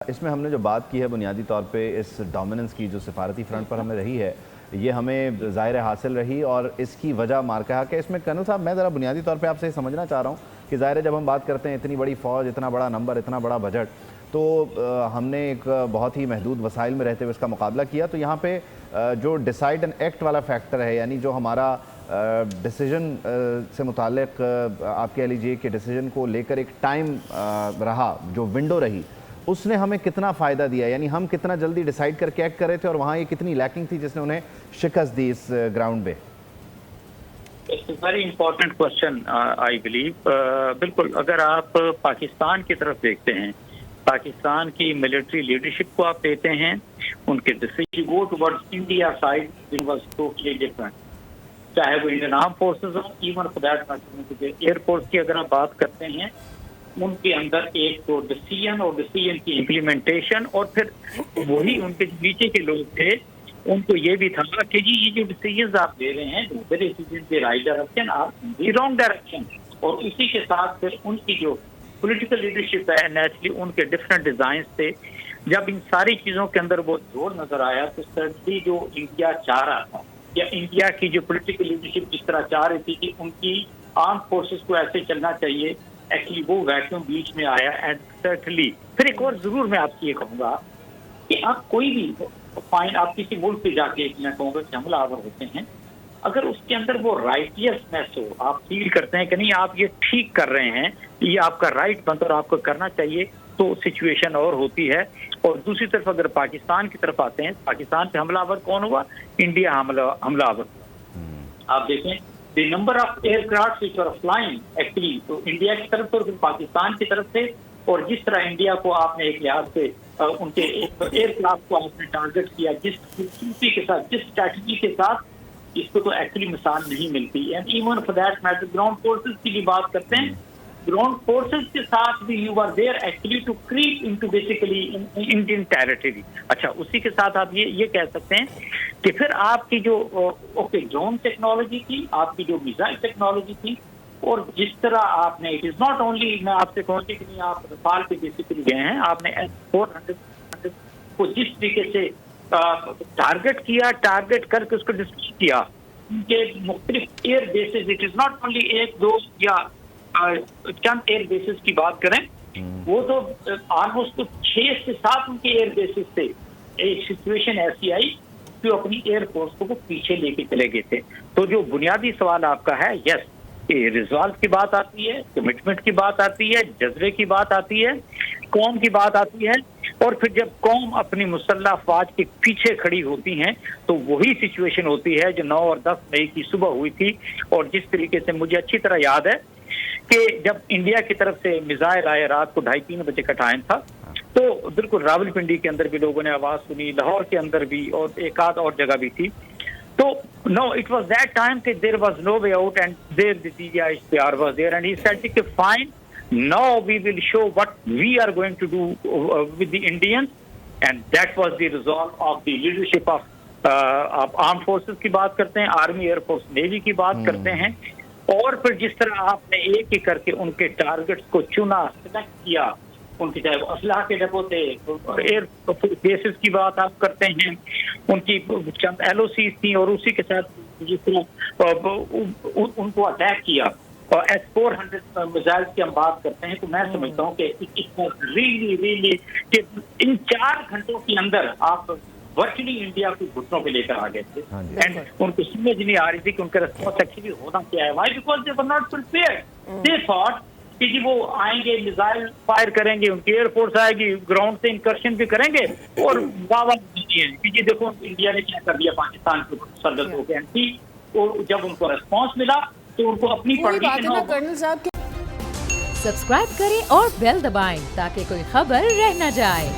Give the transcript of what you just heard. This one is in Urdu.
اس میں ہم نے جو بات کی ہے بنیادی طور پہ اس ڈومیننس کی جو سفارتی فرنٹ پر ہمیں رہی ہے، یہ ہمیں ظاہر حاصل رہی اور اس کی وجہ مارکا کہ اس میں کنو صاحب میں ذرا بنیادی طور پہ آپ سے یہ سمجھنا چاہ رہا ہوں کہ ظاہر جب ہم بات کرتے ہیں اتنی بڑی فوج، اتنا بڑا نمبر، اتنا بڑا بجٹ، تو ہم نے ایک بہت ہی محدود وسائل میں رہتے ہوئے اس کا مقابلہ کیا، تو یہاں پہ جو ڈیسائیڈ اینڈ ایکٹ والا فیکٹر ہے، یعنی جو ہمارا ڈیسیجن سے متعلق آپ کہہ لیجئے کہ ڈیسیجن کو لے کر ایک ٹائم رہا، جو ونڈو رہی، اس نے ہمیں کتنا فائدہ دیا، یعنی ہم کتنا جلدی ڈیسائیڈ کر کے ایکٹ کر رہے تھے اور وہاں یہ کتنی لیکنگ تھی جس نے انہیں شکست دی اس گراؤنڈ پہ؟ It's a very important question, I believe. بالکل اگر آپ پاکستان کی طرف دیکھتے ہیں، پاکستان کی ملٹری لیڈرشپ کو آپ دیتے ہیں، ان کے decision go towards India side it was totally different, چاہے وہ انڈین آرم فورسز ہوں، even for that matter air force کی اگر آپ بات کرتے ہیں، ان کے اندر ایک تو ڈیسیجن اور ڈیسیجن کی امپلیمنٹیشن، اور پھر وہی ان کے نیچے کے لوگ تھے، ان کو یہ بھی تھا کہ جی یہ جو ڈیسیجنز آپ لے رہے ہیں رائٹ ڈائریکشن آپ دی رانگ ڈائریکشن، اور اسی کے ساتھ پھر ان کی جو پولیٹیکل لیڈرشپ ہے نیچرلی ان کے ڈفرینٹ ڈیزائنس تھے۔ جب ان ساری چیزوں کے اندر وہ زور نظر آیا تو سڈنلی جو انڈیا چاہ رہا تھا یا انڈیا کی جو پولیٹیکل لیڈرشپ جس طرح چاہ رہی تھی کہ ان کی آرم فورسز کو ایسے چلنا چاہیے، ایکچولی وہ ویکیوم بیچ میں آیا اینڈ سرٹنلی۔ پھر ایک اور ضرور میں آپ سے یہ کہوں گا کہ آپ کوئی بھی فائن آپ کسی ملک پہ جا کے میں کہوں گا کہ حملہ آور ہوتے ہیں، اگر اس کے اندر وہ رائٹیسنیس ہو، آپ فیل کرتے ہیں کہ نہیں آپ یہ ٹھیک کر رہے ہیں، یہ آپ کا رائٹ بنتا اور آپ کو کرنا چاہیے، تو سچویشن اور ہوتی ہے۔ اور دوسری طرف اگر پاکستان کی طرف آتے ہیں، پاکستان پہ حملہ آور کون ہوا؟ انڈیا حملہ آور ہوا۔ آپ دیکھیں the number of aircraft which are flying actually تو انڈیا کی طرف اور پاکستان کی طرف سے، اور جس طرح انڈیا کو آپ نے ایک لحاظ سے ان کے ایئر کرافٹ کو آپ نے ٹارگٹ کیا، جس خوبصورتی کے ساتھ، جس اسٹریٹجی کے ساتھ، اس کو تو ایکچولی مثال نہیں ملتی۔ And even for that matter ground forces کی بھی بات کرتے ہیں، گراؤنڈ فورسز کے ساتھ بھی you are there actually to creep into basically Indian territory. اچھا، اسی کے ساتھ آپ یہ کہہ سکتے ہیں کہ پھر آپ کی جو ڈرون ٹیکنالوجی تھی، آپ کی جو میزائل ٹیکنالوجی تھی، اور جس طرح آپ نے اٹ از ناٹ اونلی میں آپ سے کہوں کہ نہیں آپ رفال پہ بیسیکلی گئے ہیں، آپ نے S-400 کو جس طریقے سے ٹارگٹ کیا، ٹارگٹ کر کے اس کو ڈسٹروائے کیا، ان کے مختلف air bases, it is not only ایک دو یا چند ایئر بیسز کی بات کریں، وہ تو آلموسٹ 6 سے 7 ان کے ایئر بیسز تھے۔ ایک سچویشن ایسی آئی کہ اپنی ایئر فورس کو پیچھے لے کے چلے گئے تھے۔ تو جو بنیادی سوال آپ کا ہے، یس ریزالو کی بات آتی ہے، کمٹمنٹ کی بات آتی ہے، جذبے کی بات آتی ہے، قوم کی بات آتی ہے، اور پھر جب قوم اپنی مسلح افواج کے پیچھے کھڑی ہوتی ہیں تو وہی سچویشن ہوتی ہے جو 9 اور 10 مئی کی صبح ہوئی تھی۔ اور جس طریقے سے مجھے اچھی طرح یاد ہے کہ جب انڈیا کی طرف سے میزائل آئے رات کو 2:30-3 بجے کا ٹائم تھا، تو بالکل راولپنڈی کے اندر بھی لوگوں نے آواز سنی، لاہور کے اندر بھی، اور ایک آدھ اور جگہ بھی تھی۔ تو no, it was that time that there was no way out, and there the DGIHPR was there, and he said that fine, now we will show what we are going to do with the Indians, and that was the resolve of the leadership of armed forces کی بات کرتے ہیں، آرمی، ایئر فورس، نیوی کی بات کرتے ہیں، اور پھر جس طرح آپ نے ایک ایک کر کے ان کے ٹارگٹس کو چنا، سلیکٹ کیا، ان کی چاہے وہ اسلحہ کے ڈپو تھے، ایئر بیسز کی بات آپ کرتے ہیں، ان کی چند LOCs تھیں، اور اسی کے ساتھ جس طرح ان کو اٹیک کیا، اور S-400 میزائل کی ہم بات کرتے ہیں، تو میں سمجھتا ہوں کہ ریلی کہ ان 4 گھنٹوں کے اندر آپ ورچولی انڈیا کو گھٹنوں پہ لے کر آ گئے تھے، اینڈ ان کو سمجھ نہیں آ رہی تھی کہ ان کا ریسپانس ایکچولی ہونا کیا ہے۔ Why? Because they were not prepared, they thought کہ جی وہ آئیں گے، میزائل فائر کریں گے، ان کی ایئر فورس آئے گی، گراؤنڈ سے انکرشن بھی کریں گے، اور واہ کہ جی دیکھو انڈیا نے کیا کر دیا پاکستان کے مسلط ہو گئے۔ اور جب ان کو ریسپانس ملا تو ان کو اپنی کرنل صاحب سبسکرائب کریں اور بیل دبائیں تاکہ کوئی خبر رہ نہ جائے۔